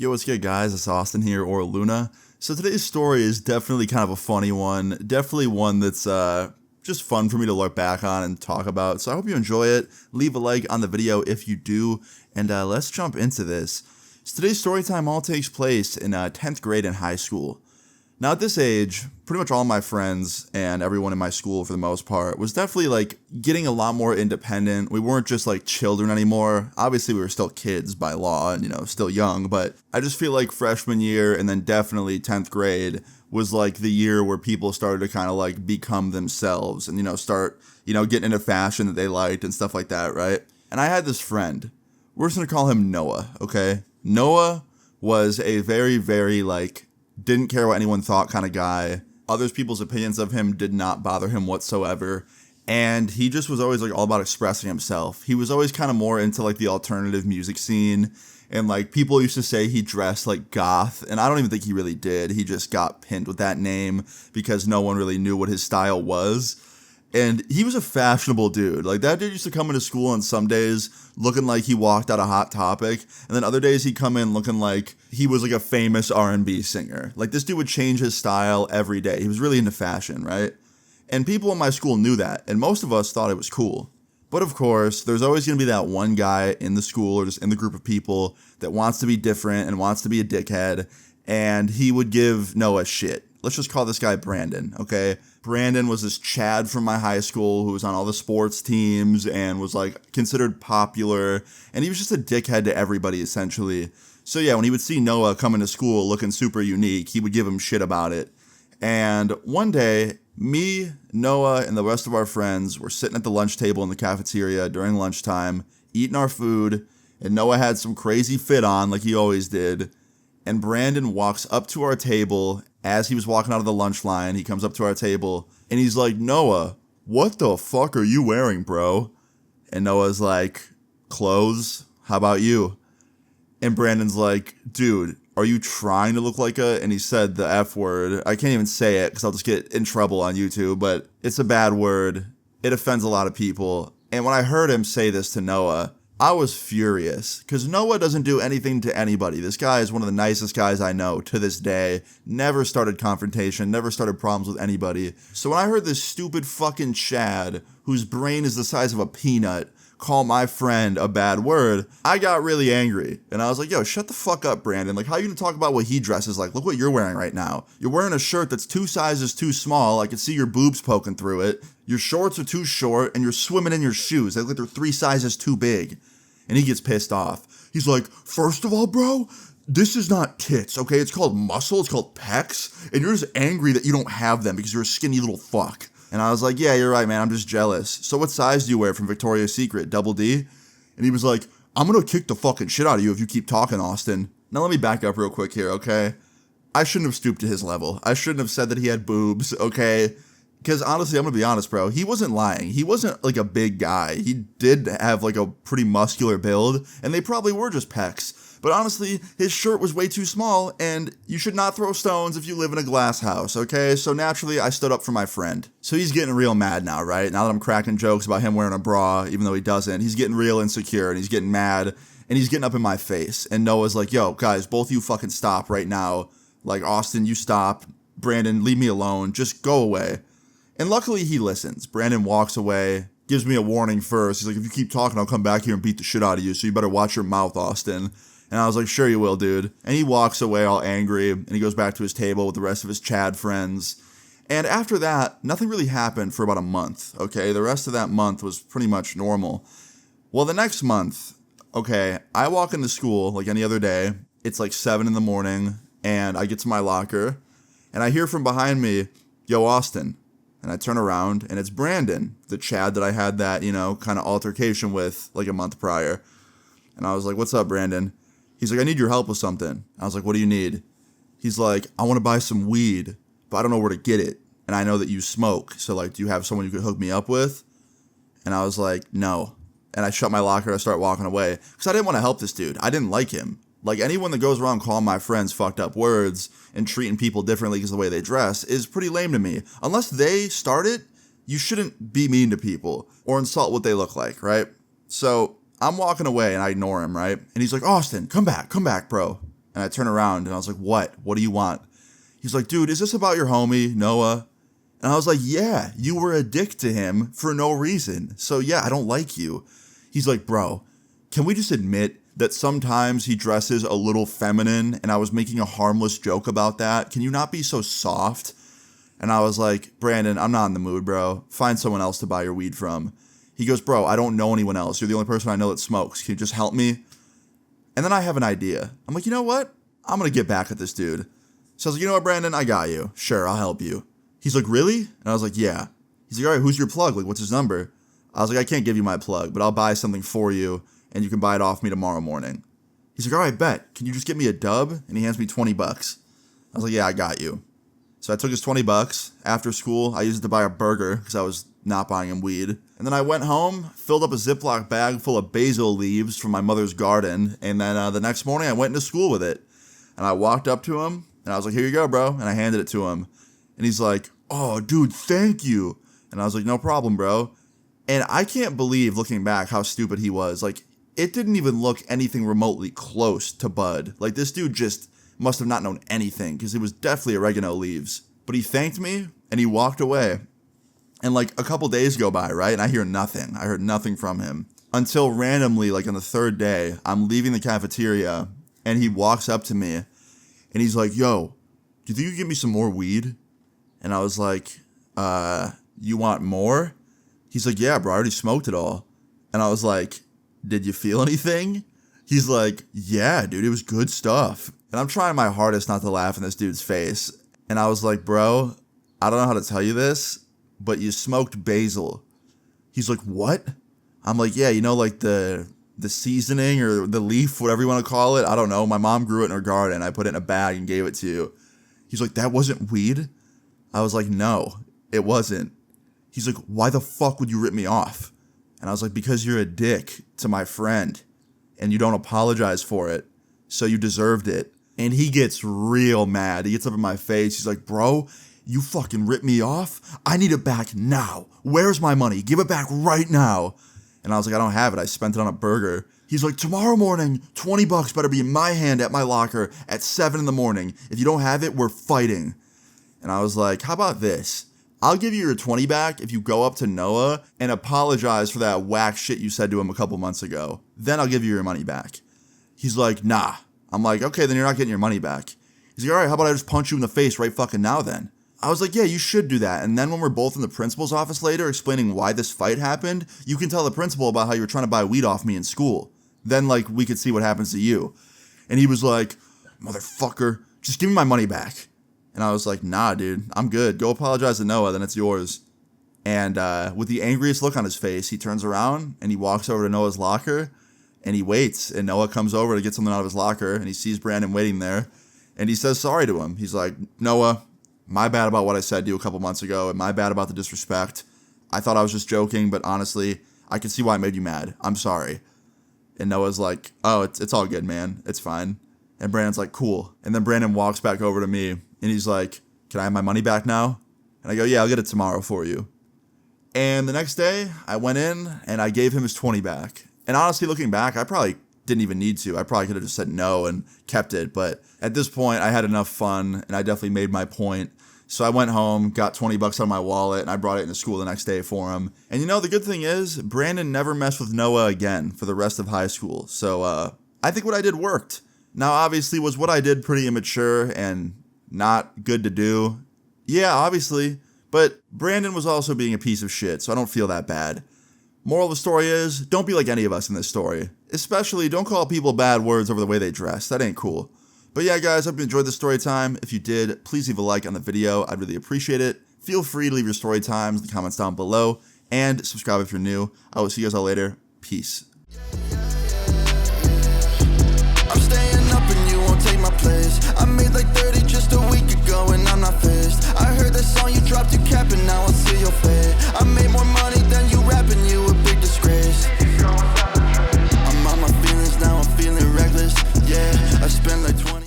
Yo, what's good, guys? It's Austin here, or Luna. So today's story is definitely kind of a funny one. Definitely one that's just fun for me to look back on and talk about. So I hope you enjoy it. Leave a like on the video if you do, and let's jump into this. So today's story time all takes place in 10th grade in high school. Now at this age, pretty much all my friends and everyone in my school for the most part was definitely like getting a lot more independent. We weren't just like children anymore. Obviously we were still kids by law and, still young, but I just feel like freshman year and then definitely 10th grade was like the year where people started to kind of like become themselves and, start, getting into fashion that they liked and stuff like that, right? And I had this friend. We're just going to call him Noah, okay? Noah was a very, very didn't care what anyone thought kind of guy. Others people's opinions of him did not bother him whatsoever. And he just was always all about expressing himself. He was always kind of more into the alternative music scene. And people used to say he dressed like goth. And I don't even think he really did. He just got pinned with that name because no one really knew what his style was. And he was a fashionable dude. That dude used to come into school on some days looking like he walked out of Hot Topic. And then other days he'd come in looking like he was a famous R&B singer. This dude would change his style every day. He was really into fashion, right? And people in my school knew that. And most of us thought it was cool. But of course, there's always going to be that one guy in the school or just in the group of people that wants to be different and wants to be a dickhead. And he would give Noah shit. Let's just call this guy Brandon, okay? Brandon was this Chad from my high school who was on all the sports teams and was considered popular. And he was just a dickhead to everybody essentially. So yeah, when he would see Noah come into school looking super unique, he would give him shit about it. And one day, me, Noah, and the rest of our friends were sitting at the lunch table in the cafeteria during lunchtime, eating our food, and Noah had some crazy fit on like he always did. And Brandon walks up to our table. As he was walking out of the lunch line, he comes up to our table, and he's like, Noah, what the fuck are you wearing, bro? And Noah's like, clothes? How about you? And Brandon's like, dude, are you trying to look like a... And he said the F word. I can't even say it because I'll just get in trouble on YouTube, but it's a bad word. It offends a lot of people. And when I heard him say this to Noah, I was furious because Noah doesn't do anything to anybody. This guy is one of the nicest guys I know to this day. Never started confrontation, never started problems with anybody. So when I heard this stupid fucking Chad, whose brain is the size of a peanut, call my friend a bad word, I got really angry. And I was like, yo, shut the fuck up, Brandon. How are you gonna talk about what he dresses like? Look what you're wearing right now. You're wearing a shirt that's 2 sizes too small. I can see your boobs poking through it. Your shorts are too short, and you're swimming in your shoes. They look like they're 3 sizes too big. And he gets pissed off. He's like, first of all, bro, this is not tits, okay? It's called muscle, it's called pecs, and you're just angry that you don't have them because you're a skinny little fuck. And I was like, yeah, you're right, man, I'm just jealous. So what size do you wear from Victoria's Secret, double D? And he was like, I'm gonna kick the fucking shit out of you if you keep talking, Austin. Now let me back up real quick here, okay? I shouldn't have stooped to his level. I shouldn't have said that he had boobs, okay? Because honestly, I'm going to be honest, bro. He wasn't lying. He wasn't a big guy. He did have a pretty muscular build, and they probably were just pecs. But honestly, his shirt was way too small, and you should not throw stones if you live in a glass house, okay? So naturally, I stood up for my friend. So he's getting real mad now, right? Now that I'm cracking jokes about him wearing a bra, even though he doesn't, he's getting real insecure, and he's getting mad, and he's getting up in my face. And Noah's like, yo, guys, both of you fucking stop right now. Austin, you stop. Brandon, leave me alone. Just go away. And luckily he listens. Brandon walks away, gives me a warning first. He's like, if you keep talking, I'll come back here and beat the shit out of you, so you better watch your mouth, Austin. And I was like, sure you will, dude. And he walks away all angry, and he goes back to his table with the rest of his Chad friends. And after that, nothing really happened for about a month, okay? The rest of that month was pretty much normal. Well, the next month, okay, I walk into school like any other day. It's 7 in the morning, and I get to my locker, and I hear from behind me, yo, Austin. And I turn around, and it's Brandon, the Chad that I had that, kind of altercation with a month prior. And I was like, what's up, Brandon? He's like, I need your help with something. I was like, what do you need? He's like, I want to buy some weed, but I don't know where to get it. And I know that you smoke, so do you have someone you could hook me up with? And I was like, no. And I shut my locker and I start walking away. Because I didn't want to help this dude. I didn't like him. Anyone that goes around calling my friends fucked up words and treating people differently because of the way they dress is pretty lame to me. Unless they start it, you shouldn't be mean to people or insult what they look like, right? So I'm walking away and I ignore him, right? And he's like, Austin, come back, bro. And I turn around and I was like, what? What do you want? He's like, dude, is this about your homie, Noah? And I was like, yeah, you were a dick to him for no reason. So yeah, I don't like you. He's like, bro, can we just admit that sometimes he dresses a little feminine and I was making a harmless joke about that? Can you not be so soft? And I was like, Brandon, I'm not in the mood, bro. Find someone else to buy your weed from. He goes, bro, I don't know anyone else. You're the only person I know that smokes. Can you just help me? And then I have an idea. I'm like, you know what? I'm going to get back at this dude. So I was like, you know what, Brandon? I got you. Sure, I'll help you. He's like, really? And I was like, yeah. He's like, all right, who's your plug? Like, what's his number? I was like, I can't give you my plug, but I'll buy something for you, and you can buy it off me tomorrow morning. He's like, all right, bet. Can you just get me a dub? And he hands me $20. I was like, yeah, I got you. So I took his $20. After school, I used it to buy a burger because I was not buying him weed. And then I went home, filled up a Ziploc bag full of basil leaves from my mother's garden, and then the next morning I went into school with it. And I walked up to him, and I was like, here you go, bro. And I handed it to him. And he's like, oh, dude, thank you. And I was like, no problem, bro. And I can't believe, looking back, how stupid he was. Like, it didn't even look anything remotely close to Bud. Like, this dude just must have not known anything, because it was definitely oregano leaves. But he thanked me, and he walked away. And like a couple days go by, right? And I hear nothing. I heard nothing from him. Until randomly, like on the third day, I'm leaving the cafeteria, and he walks up to me, and he's like, yo, do you think you can get me some more weed? And I was like, you want more? He's like, yeah, bro, I already smoked it all. And I was like, did you feel anything? He's like, yeah, dude, it was good stuff. And I'm trying my hardest not to laugh in this dude's face. And I was like, bro, I don't know how to tell you this, but you smoked basil. He's like, what? I'm like, yeah, you know, like the seasoning or the leaf, whatever you want to call it. I don't know. My mom grew it in her garden. I put it in a bag and gave it to you. He's like, that wasn't weed? I was like, no, it wasn't. He's like, why the fuck would you rip me off? And I was like, because you're a dick to my friend and you don't apologize for it. So you deserved it. And he gets real mad. He gets up in my face. He's like, bro, you fucking ripped me off? I need it back now. Where's my money? Give it back right now. And I was like, I don't have it. I spent it on a burger. He's like, tomorrow morning, $20 better be in my hand at my locker at 7 in the morning. If you don't have it, we're fighting. And I was like, how about this? I'll give you your 20 back if you go up to Noah and apologize for that whack shit you said to him a couple months ago. Then I'll give you your money back. He's like, nah. I'm like, okay, then you're not getting your money back. He's like, all right, how about I just punch you in the face right fucking now then? I was like, yeah, you should do that. And then when we're both in the principal's office later explaining why this fight happened, you can tell the principal about how you were trying to buy weed off me in school. Then, like, we could see what happens to you. And he was like, motherfucker, just give me my money back. And I was like, nah, dude, I'm good. Go apologize to Noah, then it's yours. And with the angriest look on his face, he turns around and he walks over to Noah's locker and he waits. And Noah comes over to get something out of his locker and he sees Brandon waiting there. And he says sorry to him. He's like, Noah, my bad about what I said to you a couple months ago and my bad about the disrespect. I thought I was just joking, but honestly, I can see why I made you mad. I'm sorry. And Noah's like, oh, it's all good, man. It's fine. And Brandon's like, cool. And then Brandon walks back over to me and he's like, can I have my money back now? And I go, yeah, I'll get it tomorrow for you. And the next day I went in and I gave him his 20 back. And honestly, looking back, I probably didn't even need to. I probably could have just said no and kept it. But at this point, I had enough fun and I definitely made my point. So I went home, got $20 out of my wallet, and I brought it into school the next day for him. And you know, the good thing is, Brandon never messed with Noah again for the rest of high school. So I think what I did worked. Now, obviously, was what I did pretty immature and not good to do? Yeah, obviously. But Brandon was also being a piece of shit, so I don't feel that bad. Moral of the story is, don't be like any of us in this story. Especially, don't call people bad words over the way they dress. That ain't cool. But yeah, guys, hope you enjoyed the story time. If you did, please leave a like on the video. I'd really appreciate it. Feel free to leave your story times in the comments down below. And subscribe if you're new. I will see you guys all later. Peace.